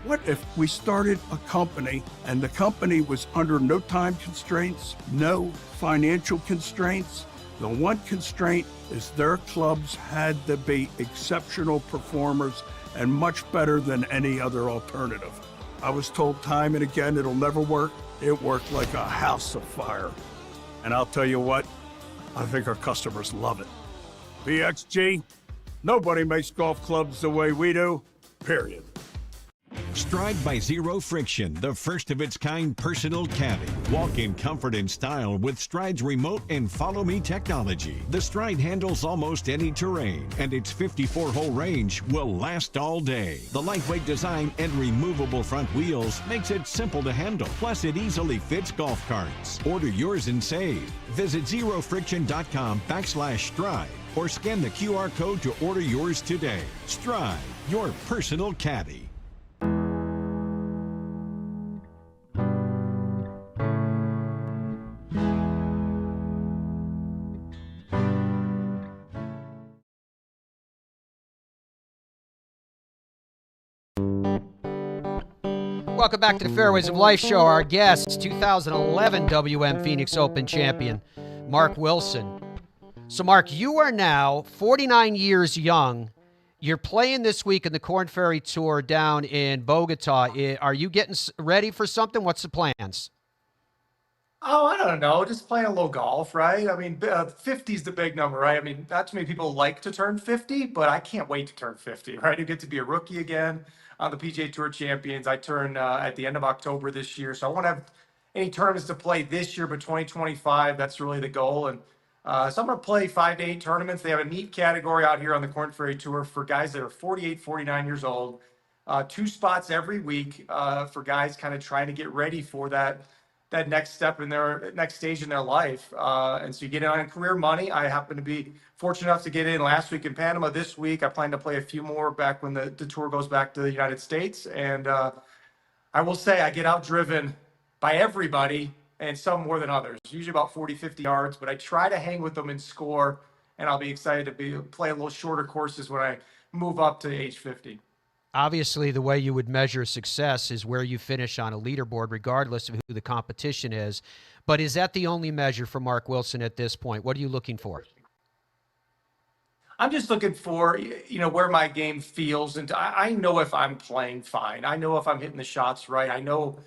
What if we started a company and the company was under no time constraints, no financial constraints? The one constraint is their clubs had to be exceptional performers and much better than any other alternative. I was told time and again it'll never work. It worked like a house of fire. And I'll tell you what, I think our customers love it. BXG, nobody makes golf clubs the way we do, period. Stride by Zero Friction, the first of its kind personal caddy. Walk in comfort and style with Stride's remote and follow me technology. The Stride handles almost any terrain, and its 54-hole range will last all day. The lightweight design and removable front wheels makes it simple to handle. Plus, it easily fits golf carts. Order yours and save. Visit zerofriction.com/stride or scan the QR code to order yours today. Stride, your personal caddy. Welcome back to the Fairways of Life show. Our guest, 2011 WM Phoenix Open champion, Mark Wilson. So, Mark, you are now 49 years young. You're playing this week in the Korn Ferry Tour down in Bogota. Are you getting ready for something? What's the plans? Oh, I don't know. Just playing a little golf, right? I mean, 50 is the big number, right? I mean, not too many people like to turn 50, but I can't wait to turn 50, right? You get to be a rookie again on the PGA Tour Champions. I turn at the end of October this year, so I won't have any tournaments to play this year, but 2025, that's really the goal. And so I'm going to play 5 to 8 tournaments. They have a neat category out here on the Korn Ferry Tour for guys that are 48, 49 years old. 2 spots every week for guys kind of trying to get ready for that next step in their next stage in their life. And so you get in on career money. I happen to be fortunate enough to get in last week in Panama. This week, I plan to play a few more back when the tour goes back to the United States. And I will say I get outdriven by everybody, and some more than others, usually about 40, 50 yards, but I try to hang with them and score, and I'll be excited to play a little shorter courses when I move up to age 50. Obviously, the way you would measure success is where you finish on a leaderboard, regardless of who the competition is. But is that the only measure for Mark Wilson at this point? What are you looking for? I'm just looking for, where my game feels. And I know if I'm playing fine. I know if I'm hitting the shots right. I know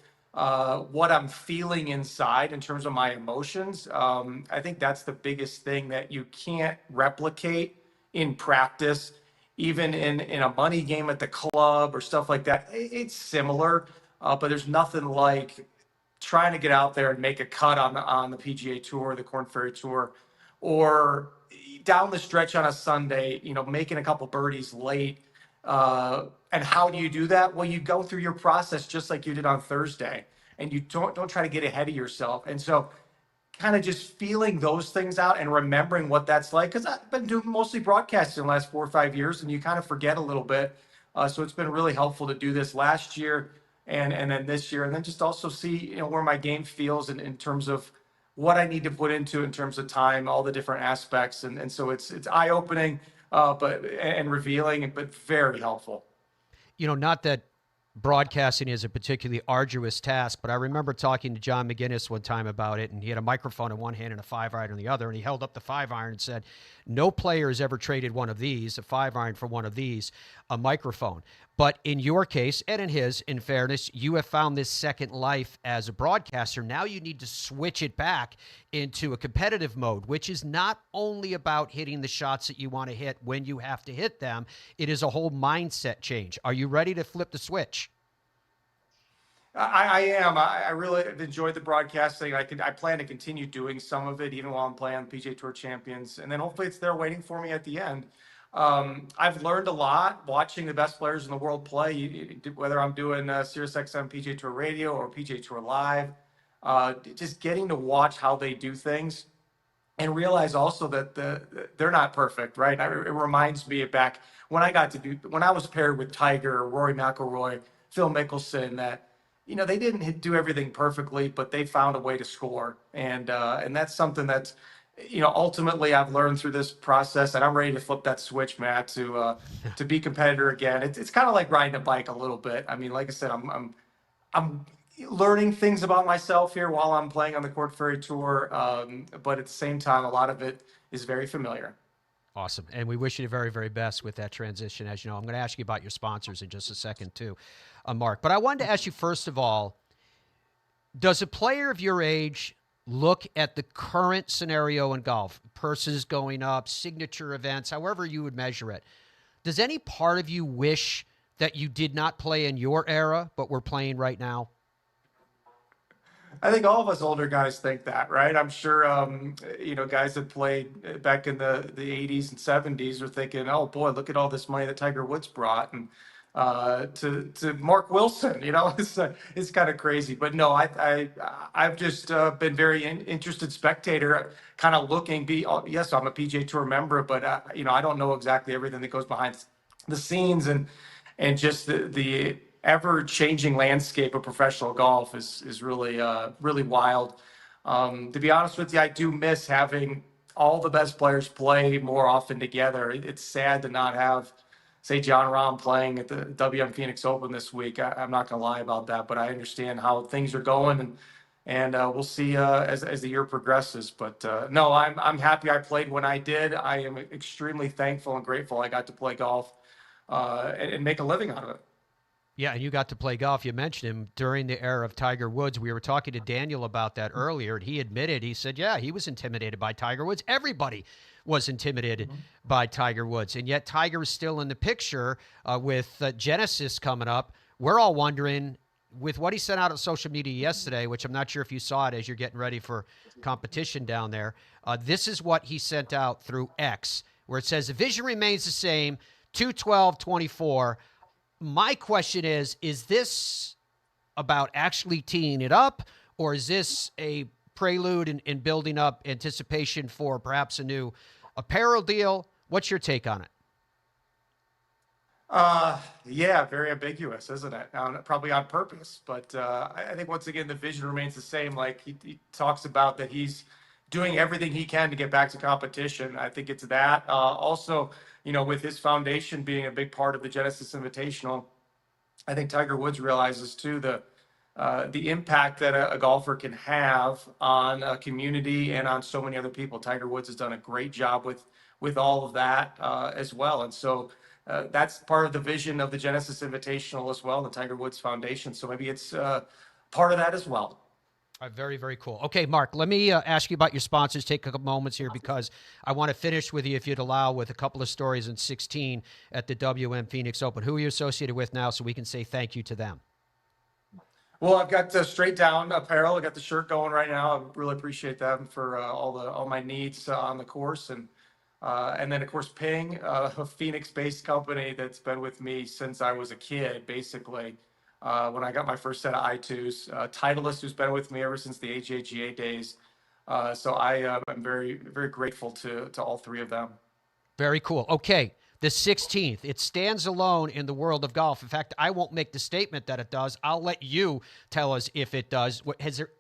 what I'm feeling inside in terms of my emotions. I think that's the biggest thing that you can't replicate in practice. Even in a money game at the club or stuff like that, it's similar, but there's nothing like trying to get out there and make a cut on the PGA Tour, the Korn Ferry Tour, or down the stretch on a Sunday, making a couple birdies late. And how do you do that? Well, you go through your process just like you did on Thursday, and you don't try to get ahead of yourself. And so kind of just feeling those things out and remembering what that's like, because I've been doing mostly broadcasting the last 4 or 5 years, and you kind of forget a little bit. So it's been really helpful to do this last year and then this year, and then just also see where my game feels in terms of what I need to put into in terms of time, all the different aspects, and so it's eye-opening, and revealing, but very helpful. Not that broadcasting is a particularly arduous task, but I remember talking to John McGinnis one time about it, and he had a microphone in one hand and a 5-iron in the other, and he held up the 5-iron and said, no player has ever traded one of these, a 5-iron for one of these, a microphone. But in your case, and in his, in fairness, you have found this second life as a broadcaster. Now you need to switch it back into a competitive mode, which is not only about hitting the shots that you want to hit when you have to hit them. It is a whole mindset change. Are you ready to flip the switch? I am. I really enjoyed the broadcasting. I plan to continue doing some of it even while I'm playing on the PGA Tour Champions, and then hopefully it's there waiting for me at the end. I've learned a lot watching the best players in the world play, whether I'm doing SiriusXM PGA Tour Radio or PGA Tour Live. Just getting to watch how they do things and realize also that they're not perfect, right? It reminds me of back when I was paired with Tiger, Rory McIlroy, Phil Mickelson, that they didn't do everything perfectly, but they found a way to score, and that's something that ultimately I've learned through this process, and I'm ready to flip that switch, Matt, to be a competitor again. It's kind of like riding a bike a little bit. I mean, like I said, I'm learning things about myself here while I'm playing on the Korn Ferry Tour, but at the same time, a lot of it is very familiar. Awesome. And we wish you the very, very best with that transition. As you know, I'm going to ask you about your sponsors in just a second, too, Mark. But I wanted to ask you, first of all, does a player of your age look at the current scenario in golf, purses going up, signature events, however you would measure it? Does any part of you wish that you did not play in your era, but we're playing right now? I think all of us older guys think that, right? I'm sure, guys that played back in the 80s and 70s are thinking, oh boy, look at all this money that Tiger Woods brought. And to Mark Wilson, it's kind of crazy. But no, I've just been very interested spectator, kind of looking. Yes, I'm a PGA Tour member, but I don't know exactly everything that goes behind the scenes, and just the ever changing landscape of professional golf is really really wild. To be honest with you, I do miss having all the best players play more often together. It's sad to not have, say, Jon Rahm playing at the WM Phoenix Open this week. I'm not going to lie about that, but I understand how things are going, and we'll see as the year progresses. But no, I'm happy I played when I did. I am extremely thankful and grateful I got to play golf and make a living out of it. Yeah, and you got to play golf. You mentioned him during the era of Tiger Woods. We were talking to Daniel about that earlier, and he admitted, he said, yeah, he was intimidated by Tiger Woods. Everybody was intimidated by Tiger Woods, and yet Tiger is still in the picture with Genesis coming up. We're all wondering, with what he sent out on social media yesterday, which I'm not sure if you saw it as you're getting ready for competition down there, this is what he sent out through X, where it says, the vision remains the same, 2/12/24. My question is this about actually teeing it up, or is this a prelude in building up anticipation for perhaps a new apparel deal? What's your take on it? Yeah, very ambiguous, isn't it? Probably on purpose, but I think once again the vision remains the same. Like he talks about that he's doing everything he can to get back to competition. I think it's that. Also, with his foundation being a big part of the Genesis Invitational, I think Tiger Woods realizes too the impact that a golfer can have on a community and on so many other people. Tiger Woods has done a great job with all of that as well, and so that's part of the vision of the Genesis Invitational as well, the Tiger Woods Foundation. So maybe it's part of that as well. Very, very cool. Okay, Mark, let me ask you about your sponsors. Take a couple moments here because I want to finish with you, if you'd allow, with a couple of stories in 16 at the WM Phoenix Open. Who are you associated with now so we can say thank you to them? Well, I've got Straight Down Apparel. I got the shirt going right now. I really appreciate them for all my needs on the course. And then, of course, Ping, a Phoenix-based company that's been with me since I was a kid, basically. When I got my first set of I2s, Titleist, who's been with me ever since the AJGA days. So I'm very, very grateful to all three of them. Very cool. Okay, the 16th, it stands alone in the world of golf. In fact, I won't make the statement that it does. I'll let you tell us if it does. Has there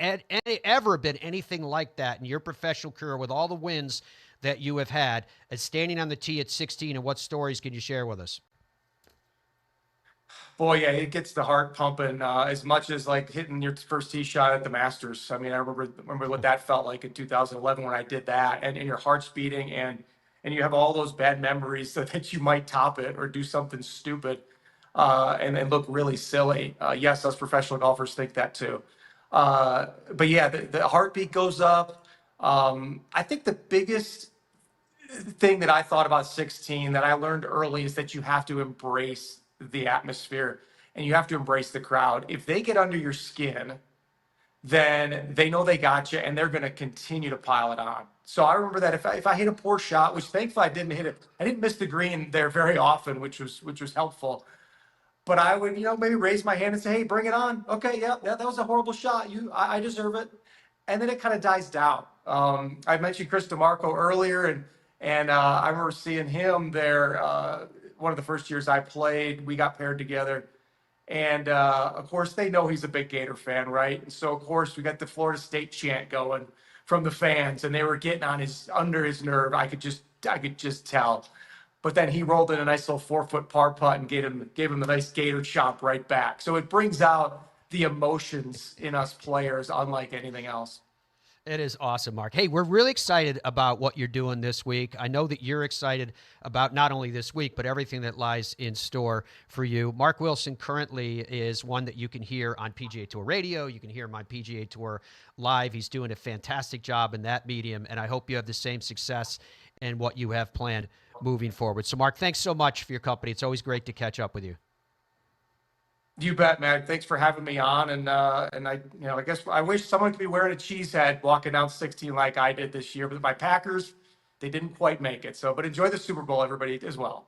ever been anything like that in your professional career with all the wins that you have had as standing on the tee at 16, and what stories can you share with us? Boy, yeah, it gets the heart pumping as much as like hitting your first tee shot at the Masters. I mean, I remember what that felt like in 2011 when I did that, and your heart's beating, and you have all those bad memories so that you might top it or do something stupid and look really silly. Yes, us professional golfers think that too. But yeah, the heartbeat goes up. I think the biggest thing that I thought about 16 that I learned early is that you have to embrace the atmosphere and you have to embrace the crowd. If they get under your skin, then they know they got you and they're going to continue to pile it on. So I remember that if I hit a poor shot, which thankfully I didn't hit it, I didn't miss the green there very often, which was helpful. But I would, maybe raise my hand and say, hey, bring it on. Okay, yeah, that was a horrible shot. I deserve it. And then it kind of dies down. I mentioned Chris DeMarco earlier, and I remember seeing him there one of the first years I played. We got paired together. And, of course, they know he's a big Gator fan, right? And so, of course, we got the Florida State chant going from the fans, and they were getting under his nerve. I could just tell. But then he rolled in a nice little 4-foot par putt and gave him a nice Gator chomp right back. So it brings out the emotions in us players unlike anything else. It is awesome, Mark. Hey, we're really excited about what you're doing this week. I know that you're excited about not only this week, but everything that lies in store for you. Mark Wilson currently is one that you can hear on PGA Tour Radio. You can hear him on PGA Tour Live. He's doing a fantastic job in that medium, and I hope you have the same success in what you have planned moving forward. So, Mark, thanks so much for your company. It's always great to catch up with you. You bet, man. Thanks for having me on. And I guess I wish someone could be wearing a cheese head walking down 16 like I did this year. But my Packers, they didn't quite make it. But enjoy the Super Bowl, everybody, as well.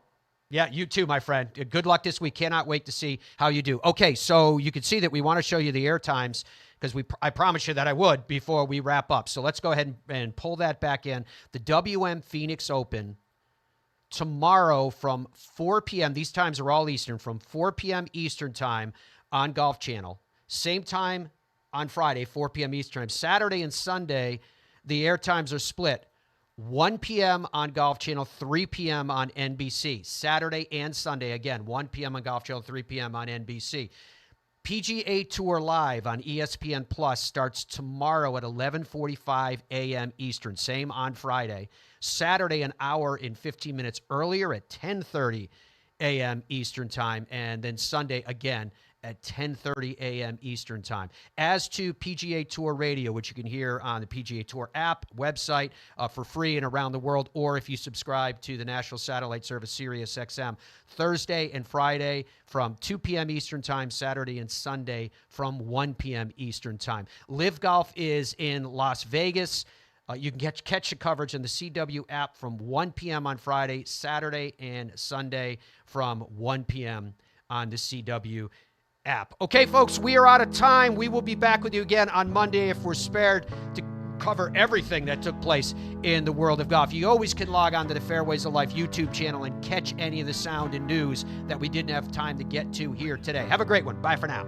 Yeah, you too, my friend. Good luck this week. Cannot wait to see how you do. Okay, so you can see that we want to show you the air times because I promised you that I would before we wrap up. So let's go ahead and pull that back in. The WM Phoenix Open tomorrow from 4 p.m. These times are all Eastern, from 4 p.m. Eastern time on Golf Channel. Same time on Friday, 4 p.m. Eastern time. Saturday and Sunday, the air times are split. 1 p.m. on Golf Channel, 3 p.m. on NBC. Saturday and Sunday, again, 1 p.m. on Golf Channel, 3 p.m. on NBC. PGA Tour Live on ESPN Plus starts tomorrow at 11:45 a.m. Eastern. Same on Friday. Saturday, an hour and 15 minutes earlier at 10:30 a.m. Eastern Time. And then Sunday, again, at 10:30 a.m. Eastern Time. As to PGA Tour Radio, which you can hear on the PGA Tour app, website, for free and around the world, or if you subscribe to the national satellite service Sirius XM, Thursday and Friday from 2 p.m. Eastern Time, Saturday and Sunday from 1 p.m. Eastern Time. Live Golf is in Las Vegas. You can catch the coverage in the CW app from 1 p.m. on Friday, Saturday, and Sunday from 1 p.m. on the CW app. Okay, folks, we are out of time. We will be back with you again on Monday if we're spared to cover everything that took place in the world of golf. You always can log on to the Fairways of Life YouTube channel and catch any of the sound and news that we didn't have time to get to here today. Have a great one. Bye for now.